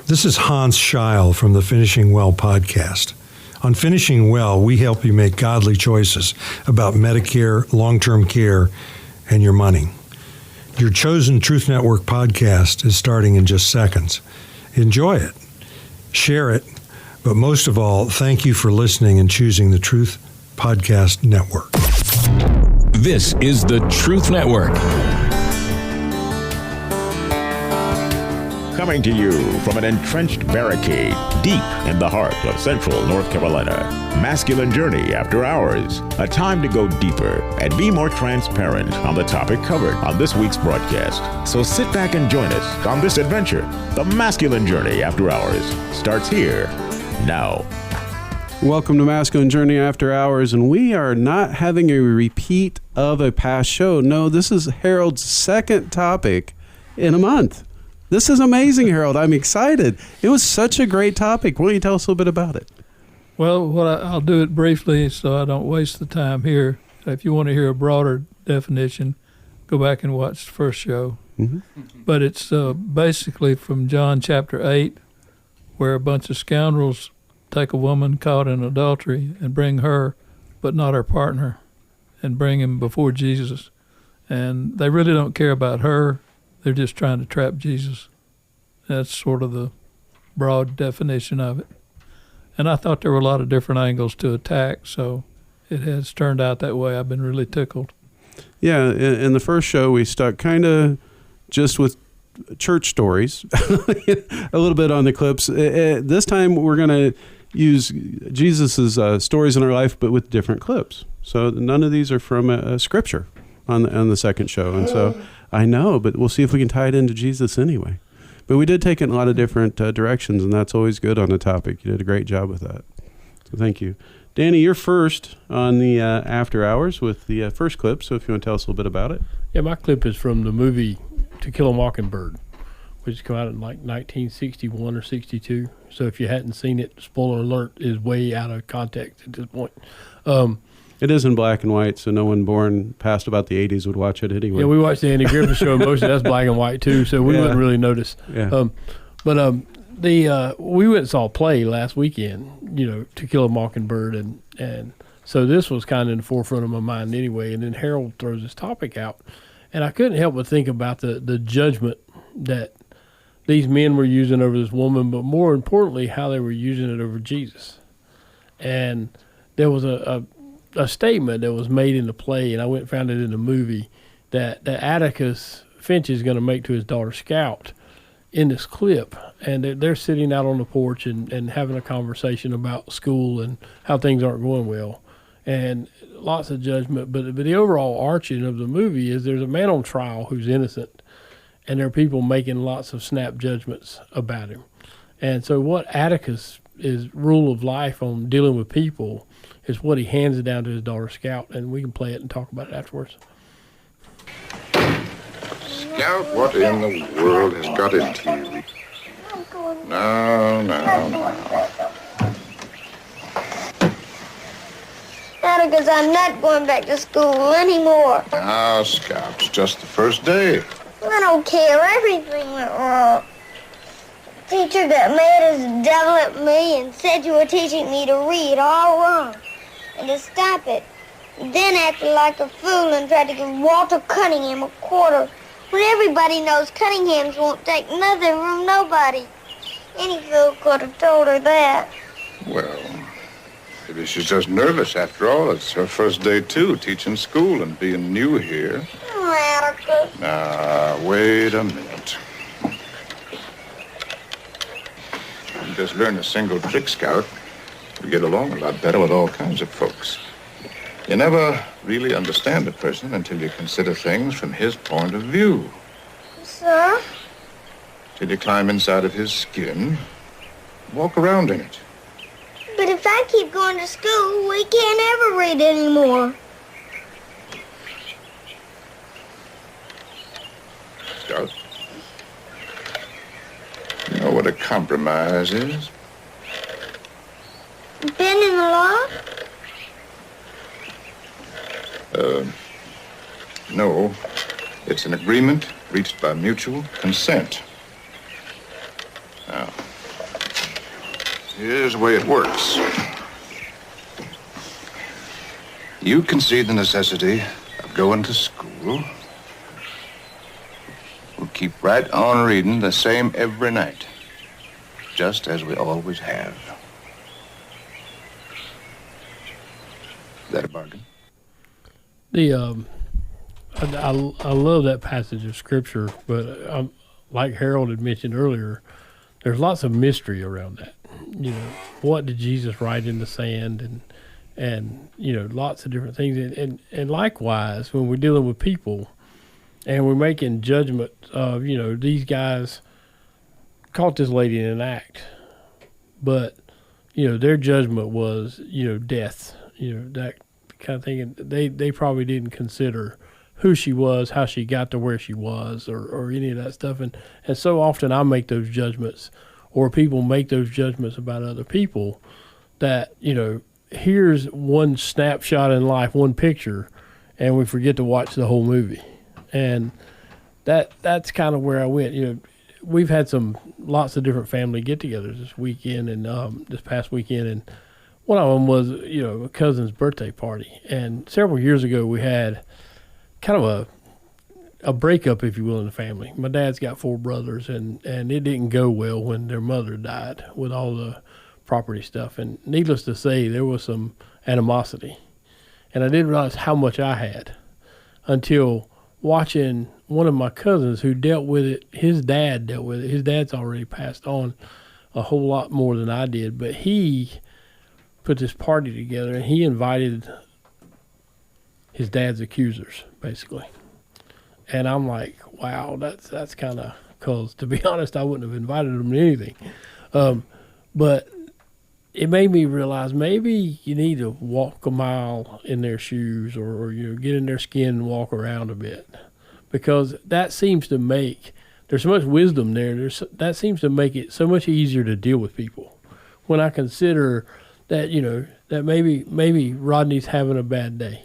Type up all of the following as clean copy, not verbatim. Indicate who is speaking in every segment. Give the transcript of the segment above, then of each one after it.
Speaker 1: This is Hans Scheil from the Finishing Well podcast. On Finishing Well, we help you make godly choices about Medicare, long-term care, and your money. Your chosen Truth Network podcast is starting in just seconds. Enjoy it, share it, but most of all, thank you for listening and choosing the Truth Podcast Network.
Speaker 2: This is the Truth Network.
Speaker 3: Coming to you from an entrenched barricade deep in the heart of central North Carolina. Masculine Journey After Hours. A time to go deeper and be more transparent on the topic covered on this week's broadcast. So sit back and join us on this adventure. The Masculine Journey After Hours starts here, now.
Speaker 4: Welcome to Masculine Journey After Hours, and we are not having a repeat of a past show. No, this is Harold's second topic in a month. This is amazing, Harold. I'm excited. It was such a great topic. Why don't you tell us a little bit about it?
Speaker 5: Well, I'll do it briefly so I don't waste the time here. If you want to hear a broader definition, go back and watch the first show. Mm-hmm. But it's basically from John chapter 8, where a bunch of scoundrels take a woman caught in adultery and bring her, but not her partner, and bring him before Jesus. And they really don't care about her. They're just trying to trap Jesus. That's sort of the broad definition of it. And I thought there were a lot of different angles to attack, so it has turned out that way. I've been really tickled.
Speaker 4: Yeah, in the first show, we stuck kind of just with church stories, a little bit on the clips. This time, we're going to use Jesus's stories in our life, but with different clips. So none of these are from Scripture on the second show. And so I know, but we'll see if we can tie it into Jesus anyway. But we did take it in a lot of different directions, and that's always good on the topic. You did a great job with that. So thank you. Danny, you're first on the After Hours with the first clip, so if you want to tell us a little bit about it.
Speaker 6: Yeah, my clip is from the movie To Kill a Mockingbird, which came out in like 1961 or 62. So if you hadn't seen it, spoiler alert, is way out of context at this point.
Speaker 4: It is in black and white, so no one born past about the 80s would watch it anyway.
Speaker 6: Yeah, we watched the Andy Griffith Show, and most of that's black and white too, so we wouldn't really notice.
Speaker 4: Yeah.
Speaker 6: We went and saw a play last weekend, To Kill a Mockingbird, and so this was kind of in the forefront of my mind anyway. And then Harold throws this topic out, and I couldn't help but think about the judgment that these men were using over this woman, but more importantly, how they were using it over Jesus. And there was a statement that was made in the play, and I went and found it in the movie, that Atticus Finch is going to make to his daughter Scout in this clip. And they're sitting out on the porch and having a conversation about school and how things aren't going well. And lots of judgment, but the overall arching of the movie is there's a man on trial who's innocent, and there are people making lots of snap judgments about him. And so what Atticus' rule of life on dealing with people is what he hands it down to his daughter Scout, and we can play it and talk about it afterwards.
Speaker 7: Scout, what in the world has got into you? No.
Speaker 8: Atticus, I'm not going back to school anymore.
Speaker 7: Now, Scout, it's just the first day.
Speaker 8: I don't care. Everything went wrong. Teacher got mad as the devil at me and said you were teaching me to read all wrong and to stop it. Then acted like a fool and tried to give Walter Cunningham a quarter when everybody knows Cunninghams won't take nothing from nobody. Any fool could have told her that.
Speaker 7: Well, maybe she's just nervous. After all, it's her first day, too, teaching school and being new here.
Speaker 8: Oh, Atticus.
Speaker 7: Now, wait a minute. You just learn a single trick, Scout. You get along a lot better with all kinds of folks. You never really understand a person until you consider things from his point of view.
Speaker 8: Sir?
Speaker 7: Till you climb inside of his skin, walk around in it.
Speaker 8: But if I keep going to school, we can't ever read anymore.
Speaker 7: Scout, you know what a compromise is?
Speaker 8: Bending the law?
Speaker 7: No. It's an agreement reached by mutual consent. Now, Here's the way it works. You concede the necessity of going to school. We'll keep right on reading the same every night, just as we always have. Is that a bargain?
Speaker 6: I love that passage of scripture, but like Harold had mentioned earlier, there's lots of mystery around that. You know, what did Jesus write in the sand, and you know, lots of different things. And likewise, when we're dealing with people and we're making judgment of, you know, these guys caught this lady in an act, but you know, their judgment was, you know, death, you know, that kind of thing. And they probably didn't consider who she was, how she got to where she was, or any of that stuff. And so often I make those judgments, or people make those judgments about other people, that, you know, here's one snapshot in life, one picture, and we forget to watch the whole movie. And that's kind of where I went. You know, we've had lots of different family get-togethers this weekend and this past weekend, and one of them was, you know, a cousin's birthday party. And several years ago we had kind of a breakup, if you will, in the family. My dad's got 4 brothers, and it didn't go well when their mother died with all the property stuff. And needless to say, there was some animosity. And I didn't realize how much I had until watching one of my cousins who dealt with it. His dad dealt with it. His dad's already passed on a whole lot more than I did, but he put this party together, and he invited his dad's accusers, basically. And I'm like, wow, that's kind of, because to be honest, I wouldn't have invited them to anything. But it made me realize maybe you need to walk a mile in their shoes, or you know, get in their skin and walk around a bit, because that seems to make, there's so much wisdom there. That seems to make it so much easier to deal with people. When I consider that, you know, that maybe Rodney's having a bad day.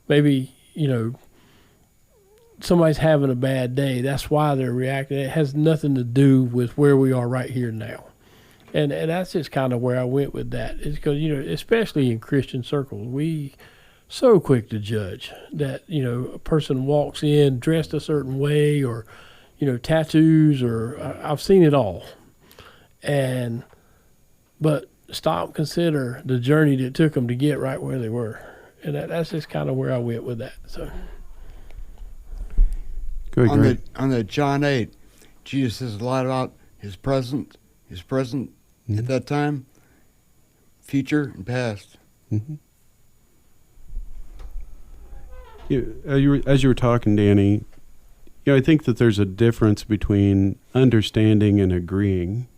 Speaker 6: Maybe, you know, somebody's having a bad day. That's why they're reacting. It has nothing to do with where we are right here now. And that's just kind of where I went with that. It's because, you know, especially in Christian circles, we so quick to judge that, you know, a person walks in dressed a certain way, or, you know, tattoos, or I've seen it all. But stop, consider the journey that took them to get right where they were. And that's just kind of where I went with that. So,
Speaker 4: go ahead,
Speaker 9: on the John 8, Jesus says a lot about his present
Speaker 4: mm-hmm.
Speaker 9: at that time, future and past.
Speaker 4: Mm-hmm. As you were talking, Danny, you know, I think that there's a difference between understanding and agreeing.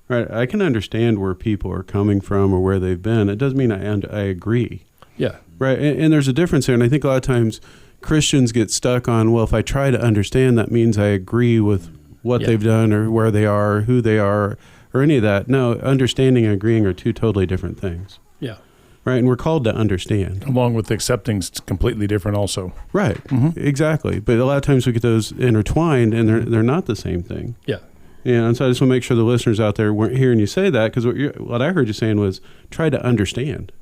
Speaker 4: Right? I can understand where people are coming from or where they've been. It doesn't mean I agree.
Speaker 6: yeah.
Speaker 4: Right. And there's a difference there. And I think a lot of times Christians get stuck on, well, if I try to understand, that means I agree with what they've done or where they are, who they are, or any of that. No, understanding and agreeing are 2 totally different things.
Speaker 6: Yeah.
Speaker 4: Right. And we're called to understand.
Speaker 10: Along with accepting's completely different also.
Speaker 4: Right.
Speaker 10: Mm-hmm.
Speaker 4: Exactly. But a lot of times we get those intertwined, and they're not the same thing.
Speaker 6: Yeah.
Speaker 4: Yeah, and so I just want to make sure the listeners out there weren't hearing you say that, because what I heard you saying was try to understand.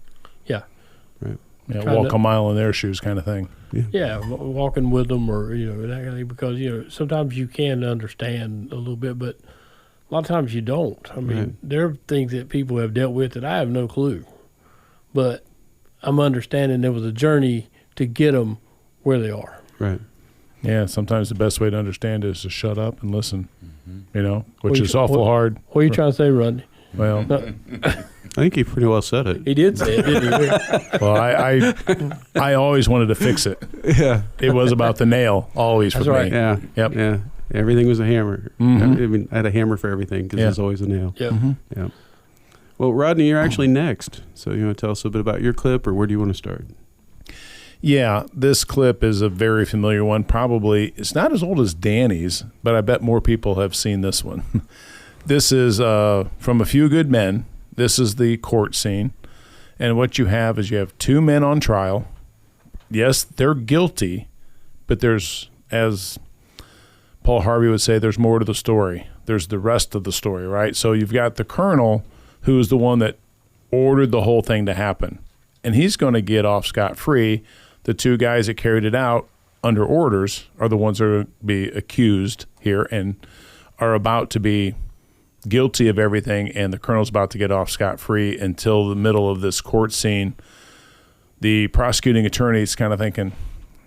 Speaker 6: Yeah.
Speaker 4: Right.
Speaker 10: Yeah, walk a mile in their shoes kind of thing.
Speaker 6: Yeah, walking with them, or, you know, that kind of thing, because, you know, sometimes you can understand a little bit, but a lot of times you don't. I mean, there are things that people have dealt with that I have no clue, but I'm understanding there was a journey to get them where they are.
Speaker 4: Right.
Speaker 10: Yeah, sometimes the best way to understand is to shut up and listen, you know, which is awful hard.
Speaker 6: What are you trying to say, Rodney?
Speaker 10: Well,
Speaker 4: I think he pretty well said it.
Speaker 6: He did say it, didn't he?
Speaker 10: well, I always wanted to fix it.
Speaker 4: Yeah.
Speaker 10: It was about the nail, always for me.
Speaker 4: Yeah.
Speaker 10: Yep.
Speaker 4: Yeah. Everything was a hammer.
Speaker 10: Mm-hmm.
Speaker 4: I mean, I had a hammer for everything, because there's always a nail.
Speaker 6: Yep.
Speaker 10: Mm-hmm.
Speaker 4: Yeah. Well, Rodney, you're actually next. So you want to tell us a bit about your clip, or where do you want to start?
Speaker 10: Yeah, this clip is a very familiar one. Probably, it's not as old as Danny's, but I bet more people have seen this one. This is from A Few Good Men. This is the court scene. And what you have is you have 2 men on trial. Yes, they're guilty, but there's, as Paul Harvey would say, there's more to the story. There's the rest of the story, right? So you've got the colonel who is the one that ordered the whole thing to happen. And he's going to get off scot-free. The two guys that carried it out under orders are the ones that are going to be accused here and are about to be guilty of everything, and the colonel's about to get off scot-free until the middle of this court scene. The prosecuting attorney's kind of thinking,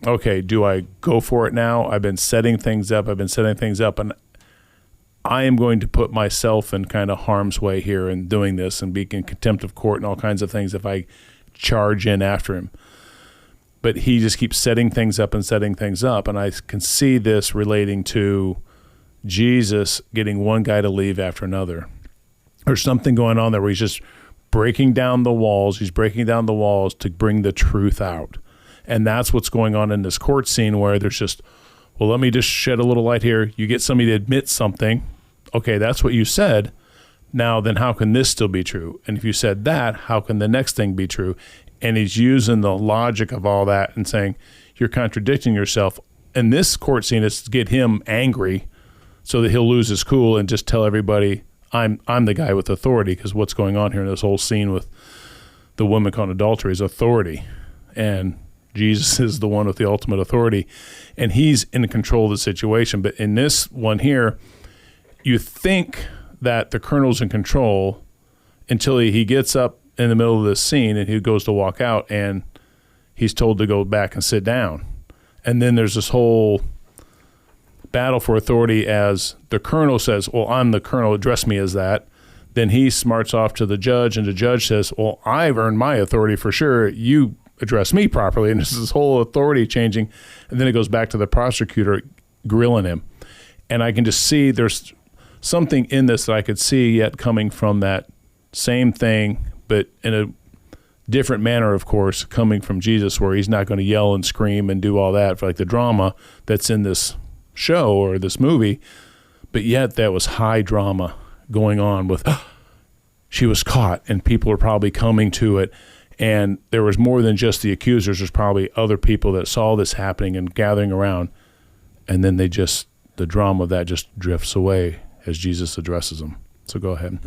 Speaker 10: okay, do I go for it now? I've been setting things up, and I am going to put myself in kind of harm's way here in doing this and be in contempt of court and all kinds of things if I charge in after him. But he just keeps setting things up, and I can see this relating to Jesus getting one guy to leave after another. There's something going on there where he's just breaking down the walls. He's breaking down the walls to bring the truth out. And that's what's going on in this court scene where there's just, well, let me just shed a little light here. You get somebody to admit something. Okay, that's what you said. Now, then how can this still be true? And if you said that, how can the next thing be true? And he's using the logic of all that and saying, you're contradicting yourself. And this court scene is to get him angry so that he'll lose his cool and just tell everybody, I'm the guy with authority, because what's going on here in this whole scene with the woman caught in adultery is authority. And Jesus is the one with the ultimate authority, and he's in control of the situation. But in this one here, you think that the colonel's in control until he gets up in the middle of this scene and he goes to walk out and he's told to go back and sit down. And then there's this whole battle for authority as the colonel says, well, I'm the colonel, address me as that. Then he smarts off to the judge, and the judge says, well, I've earned my authority for sure. You address me properly. And there's this whole authority changing. And then it goes back to the prosecutor grilling him. And I can just see there's something in this that I could see yet coming from that same thing, but in a different manner, of course, coming from Jesus, where he's not going to yell and scream and do all that for like the drama that's in this show or this movie, but yet that was high drama going on with she was caught and people are probably coming to it, and there was more than just the accusers. There's probably other people that saw this happening and gathering around, and then the drama of that just drifts away as Jesus addresses them. So go ahead.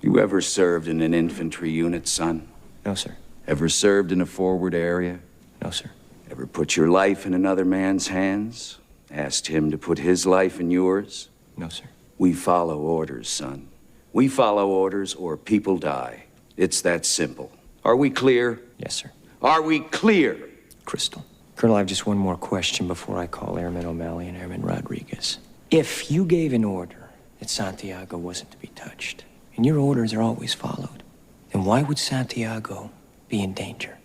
Speaker 11: You ever served in an infantry unit, son?
Speaker 12: No, sir.
Speaker 11: Ever served in a forward area?
Speaker 12: No, sir.
Speaker 11: Ever put your life in another man's hands? Asked him to put his life in yours?
Speaker 12: No, sir.
Speaker 11: We follow orders, son. We follow orders or people die. It's that simple. Are we clear?
Speaker 12: Yes, sir.
Speaker 11: Are we clear?
Speaker 12: Crystal. Colonel, I have just one more question before I call Airman O'Malley and Airman Rodriguez. If you gave an order that Santiago wasn't to be touched, and your orders are always followed, then why would Santiago be in danger?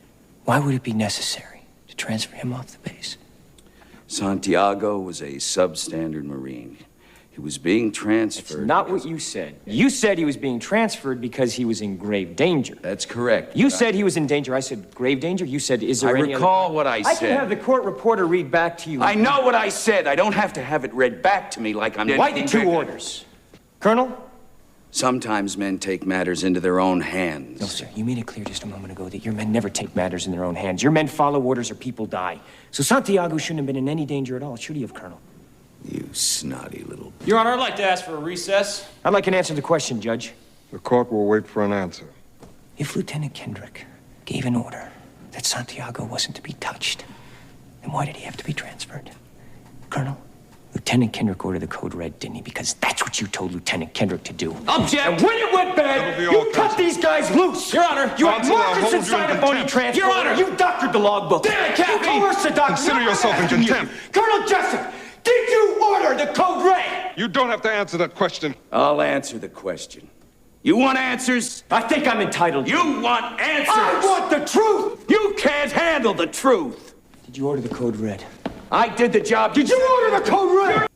Speaker 12: Why would it be necessary to transfer him off the base?
Speaker 11: Santiago was a substandard Marine. He was being transferred.
Speaker 12: That's not what you said. You said he was being transferred because he was in grave danger.
Speaker 11: That's correct.
Speaker 12: You said he was in danger. I said grave danger. You said, is there any
Speaker 11: recall what I said.
Speaker 12: I can have the court reporter read back to you.
Speaker 11: I know what I said. I don't have to have it read back to me like I'm...
Speaker 12: Why the two orders? Colonel?
Speaker 11: Sometimes men take matters into their own hands.
Speaker 12: No, sir. You made it clear just a moment ago that your men never take matters in their own hands. Your men follow orders or people die. So Santiago shouldn't have been in any danger at all, should he have, Colonel?
Speaker 11: You snotty little...
Speaker 13: Your Honor, I'd like to ask for a recess.
Speaker 12: I'd like an answer to the question, Judge.
Speaker 14: The court will wait for an answer.
Speaker 12: If Lieutenant Kendrick gave an order that Santiago wasn't to be touched, then why did he have to be transferred? Colonel, Lieutenant Kendrick ordered the code red, didn't he? Because that's what you told Lieutenant Kendrick to do.
Speaker 13: Object!
Speaker 12: And when it went bad, you cut these guys loose!
Speaker 13: Your Honor!
Speaker 12: You had Marcus inside a phony transfer!
Speaker 13: Your Honor!
Speaker 12: You doctored the logbook!
Speaker 13: Damn it, Captain!
Speaker 12: You coerced the doctor!
Speaker 14: Consider yourself in contempt!
Speaker 12: Colonel Jessup, did you order the code red?
Speaker 14: You don't have to answer that question.
Speaker 11: I'll answer the question. You want answers?
Speaker 12: I think I'm entitled to.
Speaker 11: You want answers?
Speaker 12: I want the truth!
Speaker 11: You can't handle the truth!
Speaker 12: Did you order the code red?
Speaker 11: I did the job.
Speaker 12: Did you order the code red?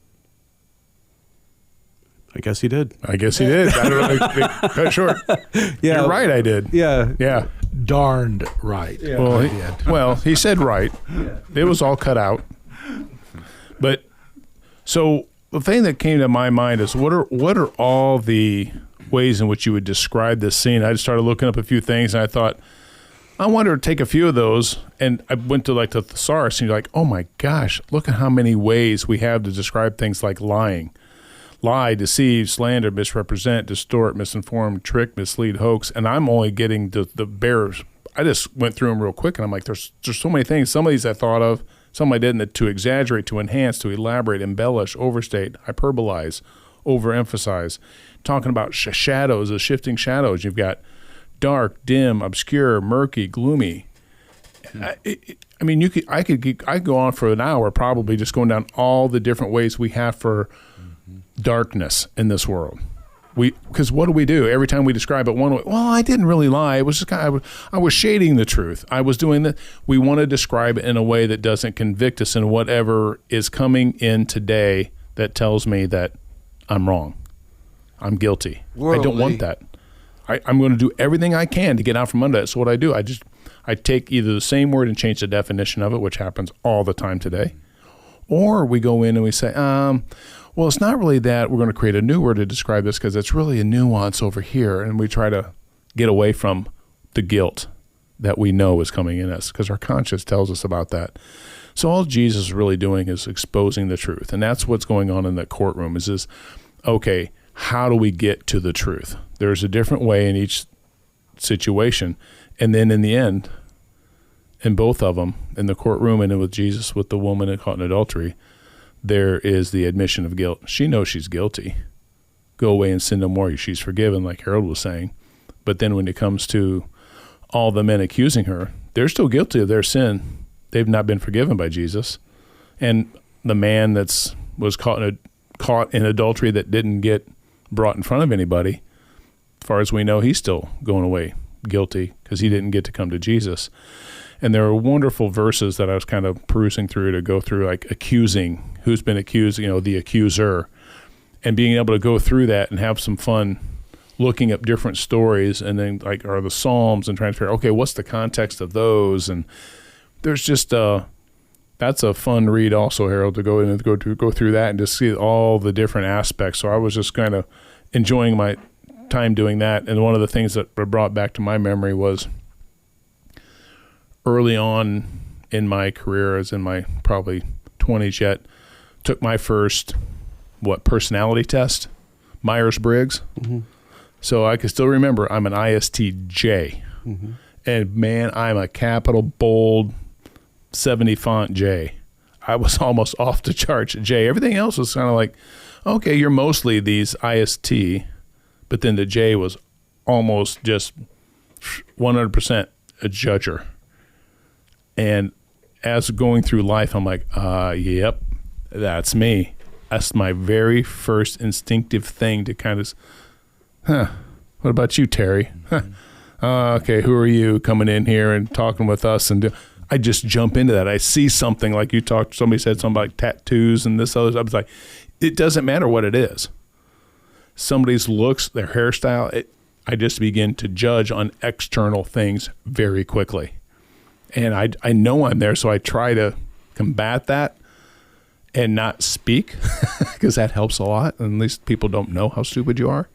Speaker 4: I guess he did.
Speaker 10: I guess he did. I don't know. They cut short.
Speaker 4: Yeah.
Speaker 10: You're right, I did.
Speaker 4: Yeah.
Speaker 10: Yeah.
Speaker 1: Darned right.
Speaker 10: Yeah. Well, he said right. Yeah. It was all cut out. But so the thing that came to my mind is what are all the ways in which you would describe this scene? I just started looking up a few things, and I thought, I wanted to take a few of those, and I went to like the thesaurus, and you're like, oh my gosh, look at how many ways we have to describe things like lying. lie, deceive, slander, misrepresent, distort, misinform, trick, mislead, hoax, and I'm only getting the bears. I just went through them real quick, and I'm like, there's so many things. Some of these I thought of, some I didn't. To exaggerate, to enhance, to elaborate, embellish, overstate, hyperbolize, overemphasize. Talking about shadows, the shifting shadows. You've got dark, dim, obscure, murky, gloomy. I mean, I could go on for an hour probably just going down all the different ways we have for darkness in this world. Because what do? Every time we describe it one way, well, I didn't really lie. It was just I was shading the truth. I was doing that. We want to describe it in a way that doesn't convict us in whatever is coming in today that tells me that I'm wrong. I'm guilty. Worldly. I don't want that. I'm going to do everything I can to get out from under it. So what I do, I take either the same word and change the definition of it, which happens all the time today, or we go in and we say, well, it's not really that. We're going to create a new word to describe this because it's really a nuance over here. And we try to get away from the guilt that we know is coming in us because our conscience tells us about that. So all Jesus is really doing is exposing the truth. And that's what's going on in the courtroom is this, okay, how do we get to the truth? There's a different way in each situation. And then in the end, in both of them, in the courtroom and with Jesus, with the woman caught in adultery, there is the admission of guilt. She knows she's guilty. Go away and sin no more. She's forgiven, like Harold was saying. But then when it comes to all the men accusing her, they're still guilty of their sin. They've not been forgiven by Jesus. And the man was caught in adultery that didn't get brought in front of anybody, as far as we know, he's still going away guilty because he didn't get to come to Jesus. And there are wonderful verses that I was kind of perusing through to go through, like accusing, who's been accused, the accuser, and being able to go through that and have some fun looking up different stories and then are the Psalms and trying to figure out, okay, what's the context of those? And there's just, that's a fun read also, Harold, to go in and go through that and just see all the different aspects. So I was just kind of enjoying my time doing that. And one of the things that brought back to my memory was early on in my career, as in my probably 20s yet, took my first, personality test, Myers-Briggs. Mm-hmm. So I can still remember I'm an ISTJ. Mm-hmm. And man, I'm a capital, bold, 70 font J. I was almost off the charts at J. Everything else was kind of like, okay, you're mostly these IST, but then the J was almost just 100% a judger. And as going through life, I'm like, yep, that's me. That's my very first instinctive thing to kind of, what about you, Terry? Okay, who are you coming in here and talking with us? And I just jump into that. I see something like somebody said something about tattoos and this other. I was like, it doesn't matter what it is. Somebody's looks, their hairstyle, I just begin to judge on external things very quickly. And I know I'm there, so I try to combat that and not speak because that helps a lot. And at least people don't know how stupid you are,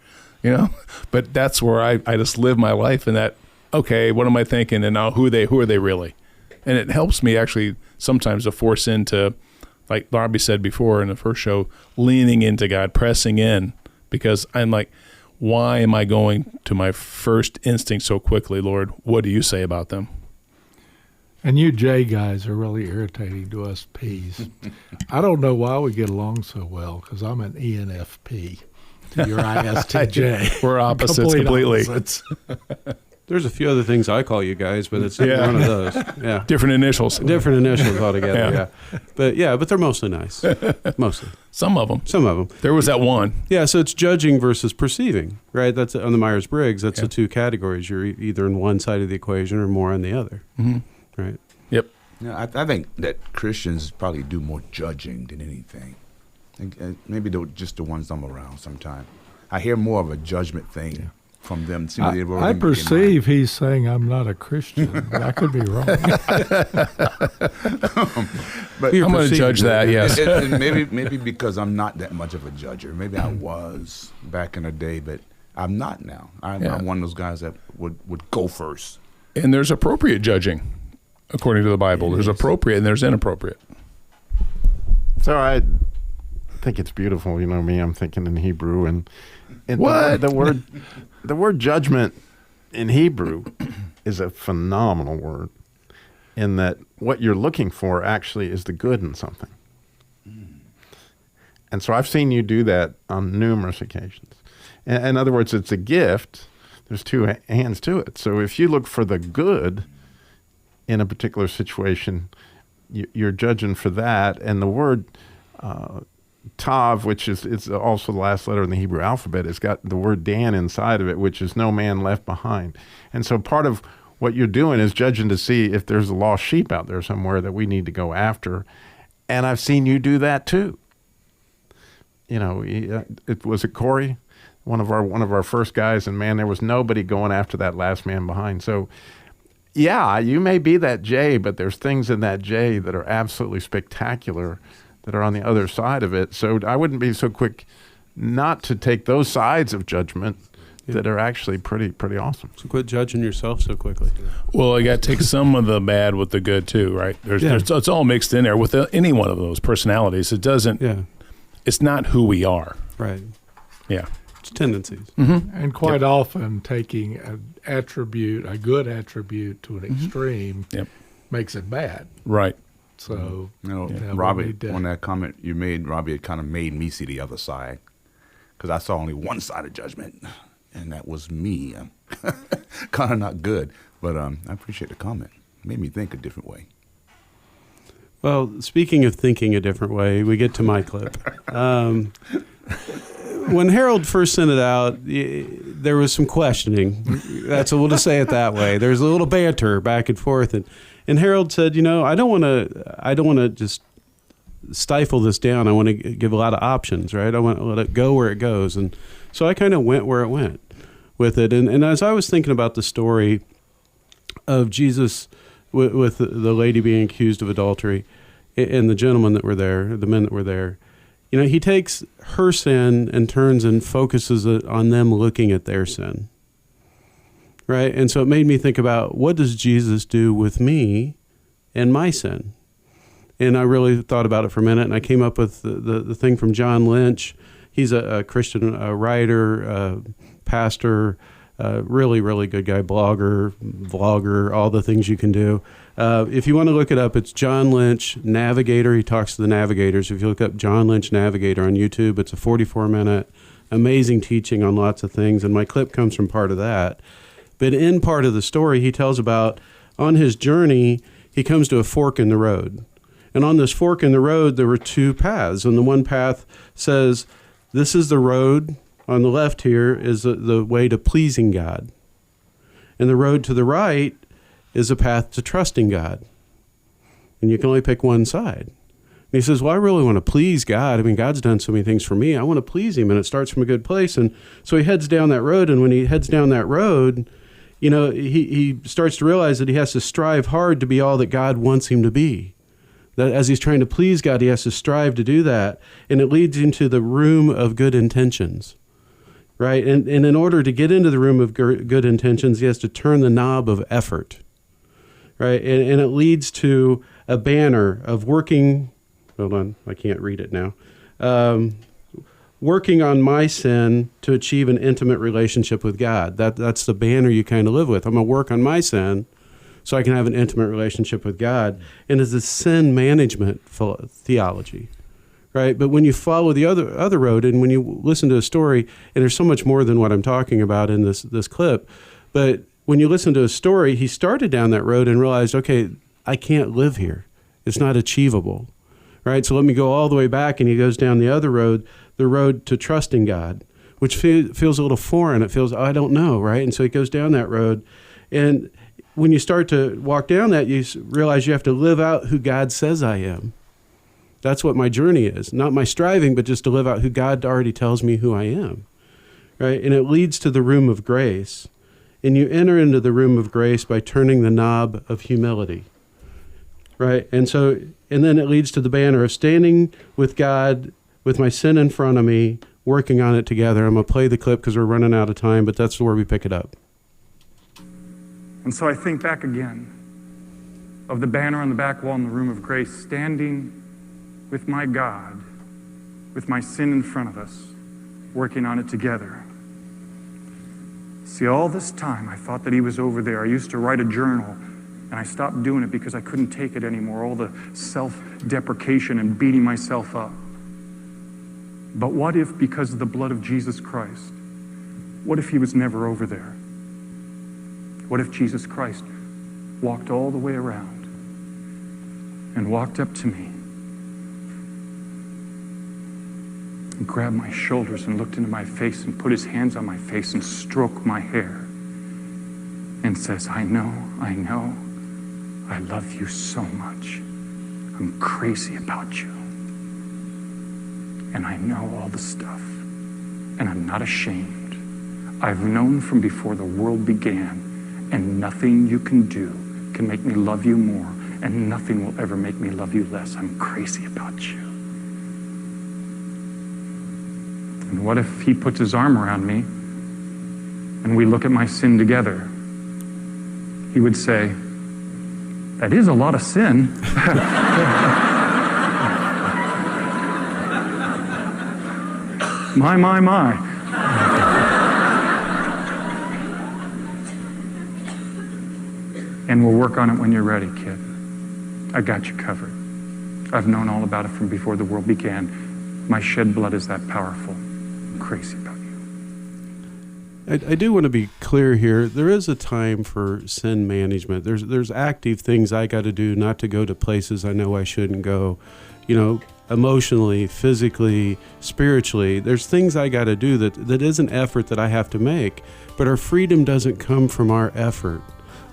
Speaker 10: But that's where I just live my life in that, okay, what am I thinking? And now who are they really? And it helps me actually sometimes to force into, like Bobby said before in the first show, leaning into God, pressing in, because I'm like, why am I going to my first instinct so quickly, Lord? What do you say about them?
Speaker 15: And you J guys are really irritating to us P's. I don't know why we get along so well, because I'm an ENFP. You're ISTJ.
Speaker 10: We're opposites completely.
Speaker 15: Opposites.
Speaker 4: There's a few other things I call you guys, but it's not one of those. Yeah,
Speaker 10: different initials.
Speaker 4: Different initials altogether. Yeah, but they're mostly nice. Mostly.
Speaker 10: Some of them. There was that one.
Speaker 4: Yeah, so it's judging versus perceiving, right? That's on the Myers-Briggs. That's the two categories. You're either on one side of the equation or more on the other. Mm-hmm. Right.
Speaker 10: Yep.
Speaker 16: I think that Christians probably do more judging than anything. Maybe just the ones I'm around sometimes. I hear more of a judgment thing from them.
Speaker 15: I perceive he's saying I'm not a Christian, but I could be wrong.
Speaker 16: But
Speaker 10: I'm going to judge that, yes.
Speaker 16: And maybe because I'm not that much of a judger. Maybe I was back in the day, but I'm not now. I'm one of those guys that would go first.
Speaker 10: And there's appropriate judging. According to the Bible, there's appropriate and there's inappropriate.
Speaker 9: So
Speaker 17: think it's beautiful. You know me, I'm thinking in Hebrew, and
Speaker 10: What?
Speaker 17: the word judgment in Hebrew is a phenomenal word, in that what you're looking for actually is the good in something. And so I've seen you do that on numerous occasions. In other words, it's a gift. There's two hands to it. So if you look for the good in a particular situation, you're judging for that. And the word tav, which is also the last letter in the Hebrew alphabet, has got the word dan inside of it, which is no man left behind. And so part of what you're doing is judging to see if there's a lost sheep out there somewhere that we need to go after. And I've seen you do that too. You know, was it Corey, one of our first guys, and man, there was nobody going after that last man behind. So, yeah, you may be that Jay, but there's things in that Jay that are absolutely spectacular that are on the other side of it. So I wouldn't be so quick not to take those sides of judgment that are actually pretty awesome.
Speaker 4: So quit judging yourself so quickly.
Speaker 10: Well, you got to take some of the bad with the good too, right? It's all mixed in there with any one of those personalities. It doesn't. Yeah. It's not who we are.
Speaker 4: Right.
Speaker 10: Yeah.
Speaker 4: It's tendencies.
Speaker 10: Mm-hmm.
Speaker 15: And quite often taking a good attribute to an extreme makes it bad.
Speaker 10: Right.
Speaker 15: So,
Speaker 16: Robbie, on that comment you made, Robbie, it kind of made me see the other side, because I saw only one side of judgment, and that was me. Kind of not good, but I appreciate the comment. It made me think a different way.
Speaker 4: Well, speaking of thinking a different way, we get to my clip. When Harold first sent it out, there was some questioning. We'll just say it that way. There's a little banter back and forth, and Harold said, "You know, I don't want to just stifle this down. I want to give a lot of options, right? I want to let it go where it goes." And so I kind of went where it went with it. And as I was thinking about the story of Jesus with the lady being accused of adultery and the gentlemen that were there, the men that were there, you know, he takes her sin and turns and focuses it on them looking at their sin, right? And so it made me think about, what does Jesus do with me and my sin? And I really thought about it for a minute, and I came up with the thing from John Lynch. He's a Christian writer, pastor, really, really good guy, blogger, vlogger, all the things you can do. If you want to look it up, it's John Lynch, Navigator. He talks to the navigators. If you look up John Lynch Navigator on YouTube, it's a 44-minute, amazing teaching on lots of things, and my clip comes from part of that. But in part of the story, he tells about, on his journey, he comes to a fork in the road. And on this fork in the road, there were two paths. And the one path says, this is the road. On the left here is the way to pleasing God. And the road to the right is a path to trusting God. And you can only pick one side. And he says, well, I really want to please God. I mean, God's done so many things for me. I want to please him, and it starts from a good place. And so he heads down that road, and when he heads down that road, you know, he starts to realize that he has to strive hard to be all that God wants him to be. That as he's trying to please God, he has to strive to do that. And it leads into the room of good intentions, right? And in order to get into the room of good intentions, he has to turn the knob of effort, right? And it leads to a banner of working, hold on, I can't read it now, working on my sin to achieve an intimate relationship with God. That's the banner you kind of live with. I'm going to work on my sin so I can have an intimate relationship with God. And it's a sin management theology, right? But when you follow the other road, and when you listen to a story, and there's so much more than what I'm talking about in this clip, but when you listen to a story, he started down that road and realized, okay, I can't live here. It's not achievable, right? So let me go all the way back, and he goes down the other road, the road to trusting God, which feels a little foreign. It feels, I don't know, right? And so he goes down that road, and when you start to walk down that, you realize you have to live out who God says I am. That's what my journey is. Not my striving, but just to live out who God already tells me who I am, right? And it leads to the room of grace. And you enter into the room of grace by turning the knob of humility, right? And then it leads to the banner of standing with God, with my sin in front of me, working on it together. I'm going to play the clip because we're running out of time, but that's where we pick it up.
Speaker 18: And so I think back again of the banner on the back wall in the room of grace, standing with my God, with my sin in front of us, working on it together. See, all this time I thought that he was over there. I used to write a journal, and I stopped doing it because I couldn't take it anymore, all the self-deprecation and beating myself up. But what if, because of the blood of Jesus Christ, what if he was never over there? What if Jesus Christ walked all the way around and walked up to me and grabbed my shoulders and looked into my face and put his hands on my face and stroked my hair and says, I know, I love you so much. I'm crazy about you. And I know all the stuff. And I'm not ashamed. I've known from before the world began, and nothing you can do can make me love you more, and nothing will ever make me love you less. I'm crazy about you. And what if he puts his arm around me and we look at my sin together? He would say, that is a lot of sin. My. And we'll work on it when you're ready, kid. I got you covered. I've known all about it from before the world began. My shed blood is that powerful. I'm crazy about you.
Speaker 4: I do want to be clear here. There is a time for sin management. There's active things I got to do not to go to places I know I shouldn't go. Emotionally, physically, spiritually. There's things I got to do that is an effort that I have to make. But our freedom doesn't come from our effort.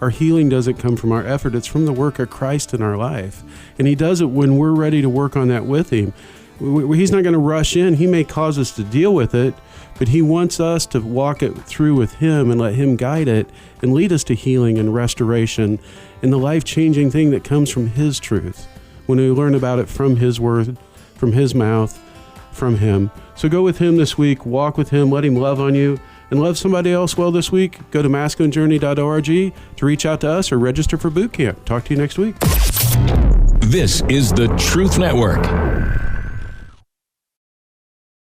Speaker 4: Our healing doesn't come from our effort. It's from the work of Christ in our life. And he does it when we're ready to work on that with him. He's not going to rush in. He may cause us to deal with it, but he wants us to walk it through with him and let him guide it and lead us to healing and restoration and the life-changing thing that comes from his truth when we learn about it from his word, from his mouth, from him. So go with him this week, walk with him, let him love on you, and love somebody else well this week. Go to masculinejourney.org to reach out to us or register for boot camp. Talk to you next week.
Speaker 2: This is the Truth Network.